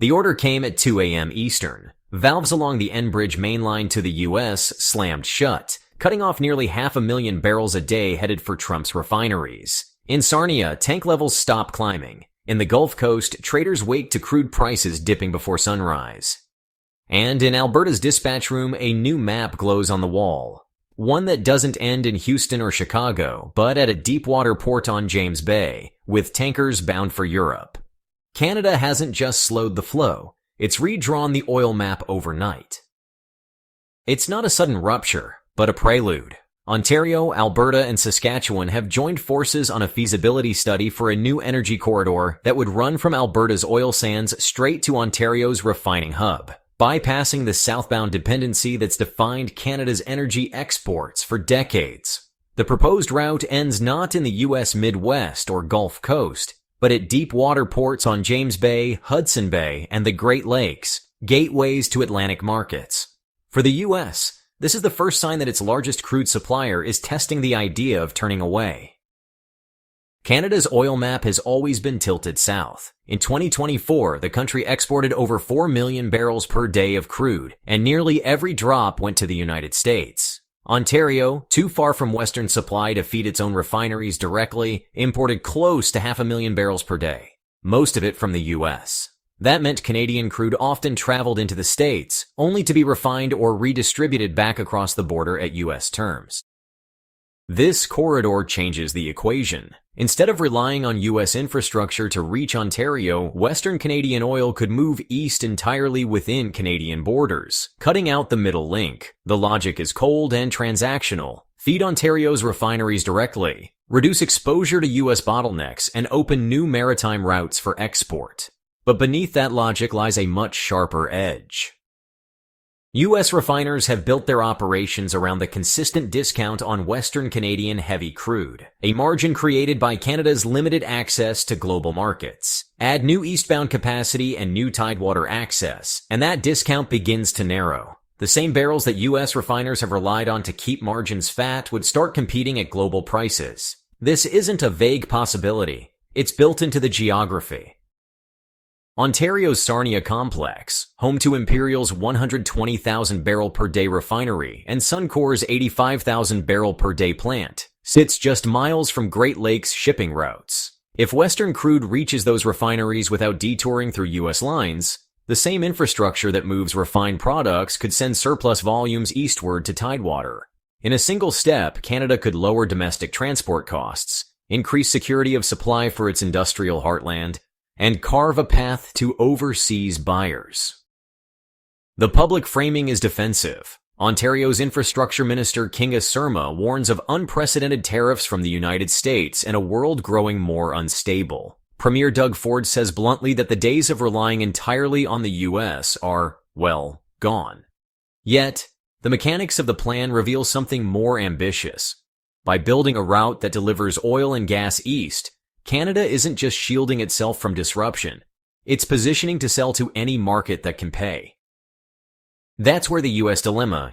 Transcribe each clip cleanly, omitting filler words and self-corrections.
The order came at 2 a.m. Eastern. Valves along the Enbridge mainline to the U.S. slammed shut, cutting off nearly 500,000 barrels a day headed for Trump's refineries. In Sarnia, tank levels stopped climbing. In the Gulf Coast, traders waked to crude prices dipping before sunrise. And in Alberta's dispatch room, a new map glows on the wall. One that doesn't end in Houston or Chicago, but at a deep-water port on James Bay, with tankers bound for Europe. Canada hasn't just slowed the flow, it's redrawn the oil map overnight. It's not a sudden rupture, but a prelude. Ontario, Alberta, and Saskatchewan have joined forces on a feasibility study for a new energy corridor that would run from Alberta's oil sands straight to Ontario's refining hub, bypassing the southbound dependency that's defined Canada's energy exports for decades. The proposed route ends not in the U.S. Midwest or Gulf Coast, but at deep water ports on James Bay, Hudson Bay, and the Great Lakes, gateways to Atlantic markets. For the U.S., this is the first sign that its largest crude supplier is testing the idea of turning away. Canada's oil map has always been tilted south. In 2024, the country exported over 4 million barrels per day of crude, and nearly every drop went to the United States. Ontario, too far from Western supply to feed its own refineries directly, imported close to 500,000 barrels per day, most of it from the U.S. That meant Canadian crude often traveled into the States, only to be refined or redistributed back across the border at U.S. terms. This corridor changes the equation. Instead of relying on U.S. infrastructure to reach Ontario, Western Canadian oil could move east entirely within Canadian borders, cutting out the middle link. The logic is cold and transactional. Feed Ontario's refineries directly, reduce exposure to U.S. bottlenecks, and open new maritime routes for export. But beneath that logic lies a much sharper edge. U.S. refiners have built their operations around the consistent discount on Western Canadian heavy crude, a margin created by Canada's limited access to global markets. Add new eastbound capacity and new tidewater access, and that discount begins to narrow. The same barrels that U.S. refiners have relied on to keep margins fat would start competing at global prices. This isn't a vague possibility. It's built into the geography. Ontario's Sarnia complex, home to Imperial's 120,000 barrel per day refinery and Suncor's 85,000 barrel per day plant, sits just miles from Great Lakes shipping routes. If Western crude reaches those refineries without detouring through U.S. lines, the same infrastructure that moves refined products could send surplus volumes eastward to tidewater. In a single step, Canada could lower domestic transport costs, increase security of supply for its industrial heartland, and carve a path to overseas buyers. The public framing is defensive. Ontario's Infrastructure Minister Kinga Surma warns of unprecedented tariffs from the United States and a world growing more unstable. Premier Doug Ford says bluntly that the days of relying entirely on the U.S. are, well, gone. Yet, the mechanics of the plan reveal something more ambitious. By building a route that delivers oil and gas east, Canada isn't just shielding itself from disruption, it's positioning to sell to any market that can pay. That's where the U.S. dilemma,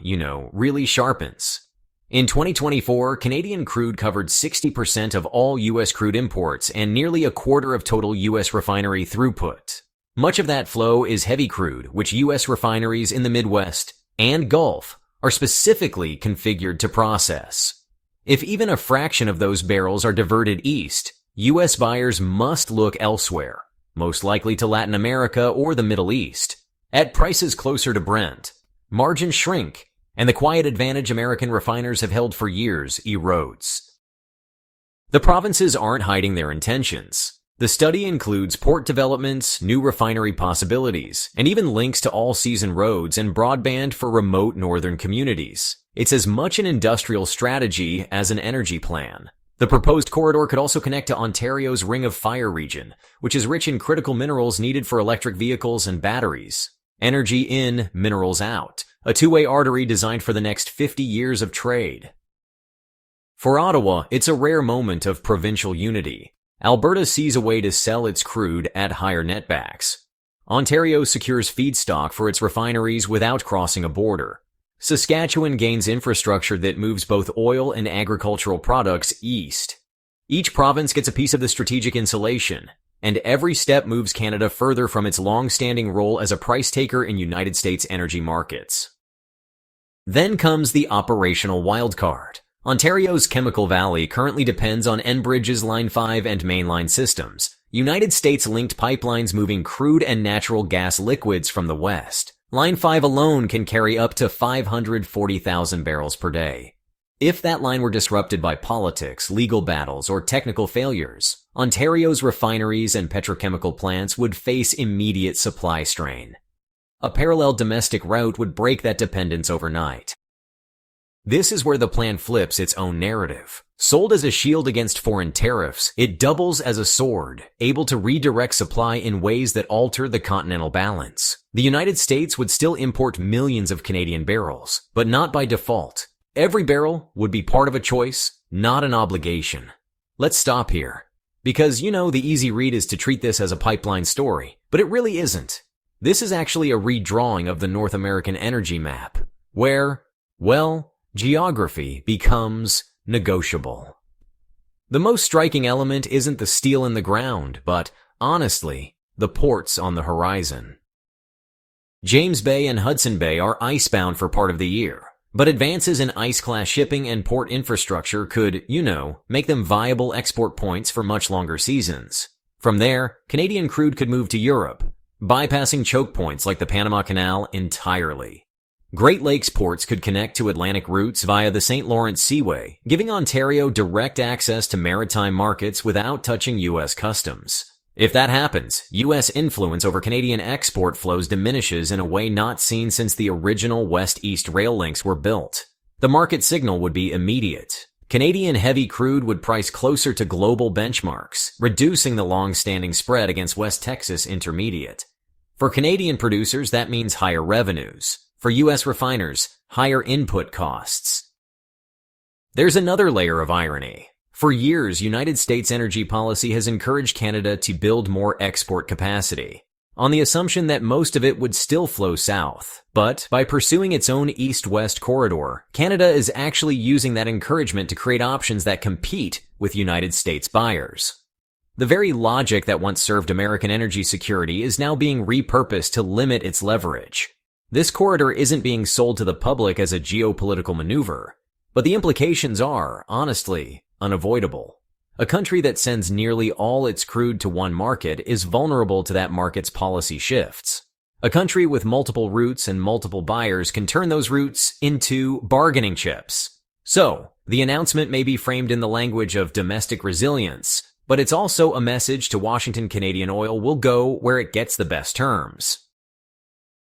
really sharpens. In 2024, Canadian crude covered 60% of all U.S. crude imports and nearly a quarter of total U.S. refinery throughput. Much of that flow is heavy crude, which U.S. refineries in the Midwest and Gulf are specifically configured to process. If even a fraction of those barrels are diverted east, U.S. buyers must look elsewhere, most likely to Latin America or the Middle East. At prices closer to Brent, margins shrink, and the quiet advantage American refiners have held for years erodes. The provinces aren't hiding their intentions. The study includes port developments, new refinery possibilities, and even links to all-season roads and broadband for remote northern communities. It's as much an industrial strategy as an energy plan. The proposed corridor could also connect to Ontario's Ring of Fire region, which is rich in critical minerals needed for electric vehicles and batteries. Energy in, minerals out. A two-way artery designed for the next 50 years of trade. For Ottawa, it's a rare moment of provincial unity. Alberta sees a way to sell its crude at higher netbacks. Ontario secures feedstock for its refineries without crossing a border. Saskatchewan gains infrastructure that moves both oil and agricultural products east. Each province gets a piece of the strategic insulation. and every step moves Canada further from its long-standing role as a price taker in United States energy markets. Then comes the operational wildcard. Ontario's Chemical Valley currently depends on Enbridge's Line 5 and Mainline systems, United States-linked pipelines moving crude and natural gas liquids from the west. Line 5 alone can carry up to 540,000 barrels per day. If that line were disrupted by politics, legal battles, or technical failures, Ontario's refineries and petrochemical plants would face immediate supply strain. A parallel domestic route would break that dependence overnight. This is where the plan flips its own narrative. Sold as a shield against foreign tariffs, it doubles as a sword, able to redirect supply in ways that alter the continental balance. The United States would still import millions of Canadian barrels, but not by default. Every barrel would be part of a choice, not an obligation. Let's stop here. Because, the easy read is to treat this as a pipeline story, but it really isn't. This is actually a redrawing of the North American energy map, where, geography becomes negotiable. The most striking element isn't the steel in the ground, but, honestly, the ports on the horizon. James Bay and Hudson Bay are icebound for part of the year, but advances in ice-class shipping and port infrastructure could, make them viable export points for much longer seasons. From there, Canadian crude could move to Europe, bypassing choke points like the Panama Canal entirely. Great Lakes ports could connect to Atlantic routes via the St. Lawrence Seaway, giving Ontario direct access to maritime markets without touching U.S. customs. If that happens, U.S. influence over Canadian export flows diminishes in a way not seen since the original west-east rail links were built. The market signal would be immediate. Canadian heavy crude would price closer to global benchmarks, reducing the long-standing spread against West Texas Intermediate. For Canadian producers, that means higher revenues. For U.S. refiners, higher input costs. There's another layer of irony. For years, United States energy policy has encouraged Canada to build more export capacity, on the assumption that most of it would still flow south. But by pursuing its own east-west corridor, Canada is actually using that encouragement to create options that compete with United States buyers. The very logic that once served American energy security is now being repurposed to limit its leverage. This corridor isn't being sold to the public as a geopolitical maneuver, but the implications are, honestly, unavoidable. A country that sends nearly all its crude to one market is vulnerable to that market's policy shifts. A country with multiple routes and multiple buyers can turn those routes into bargaining chips. So, the announcement may be framed in the language of domestic resilience, but it's also a message to Washington Canadian oil will go where it gets the best terms.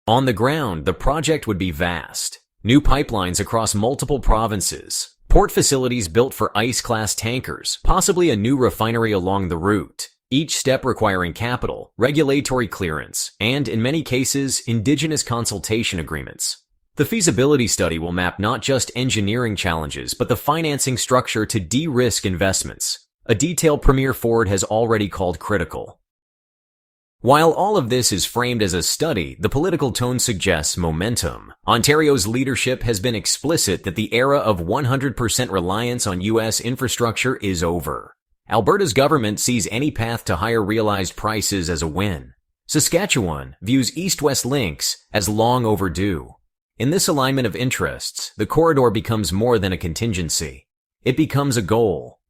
On the ground, the project would be vast. New pipelines across multiple provinces, port facilities built for ice-class tankers, possibly a new refinery along the route, each step requiring capital, regulatory clearance, and, in many cases, Indigenous consultation agreements. The feasibility study will map not just engineering challenges, but the financing structure to de-risk investments, a detail Premier Ford has already called critical. While all of this is framed as a study, the political tone suggests momentum. Ontario's leadership has been explicit that the era of 100% reliance on U.S. infrastructure is over. Alberta's government sees any path to higher realized prices as a win. Saskatchewan views east-west links as long overdue. In this alignment of interests, the corridor becomes more than a contingency. It becomes a goal.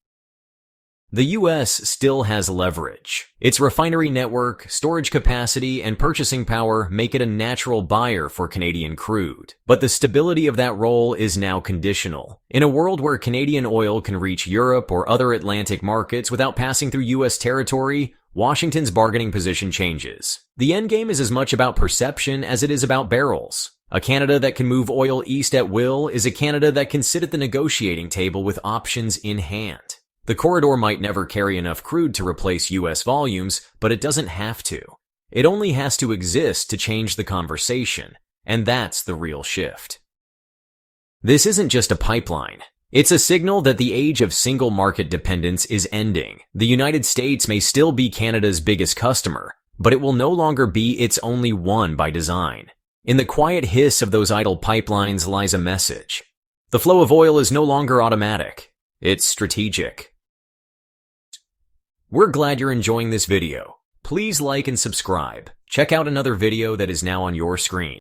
The U.S. still has leverage. Its refinery network, storage capacity, and purchasing power make it a natural buyer for Canadian crude. But the stability of that role is now conditional. In a world where Canadian oil can reach Europe or other Atlantic markets without passing through U.S. territory, Washington's bargaining position changes. The endgame is as much about perception as it is about barrels. A Canada that can move oil east at will is a Canada that can sit at the negotiating table with options in hand. The corridor might never carry enough crude to replace U.S. volumes, but it doesn't have to. It only has to exist to change the conversation, and that's the real shift. This isn't just a pipeline. It's a signal that the age of single market dependence is ending. The United States may still be Canada's biggest customer, but it will no longer be its only one by design. In the quiet hiss of those idle pipelines lies a message. The flow of oil is no longer automatic. It's strategic. We're glad you're enjoying this video. Please like and subscribe. Check out another video that is now on your screen.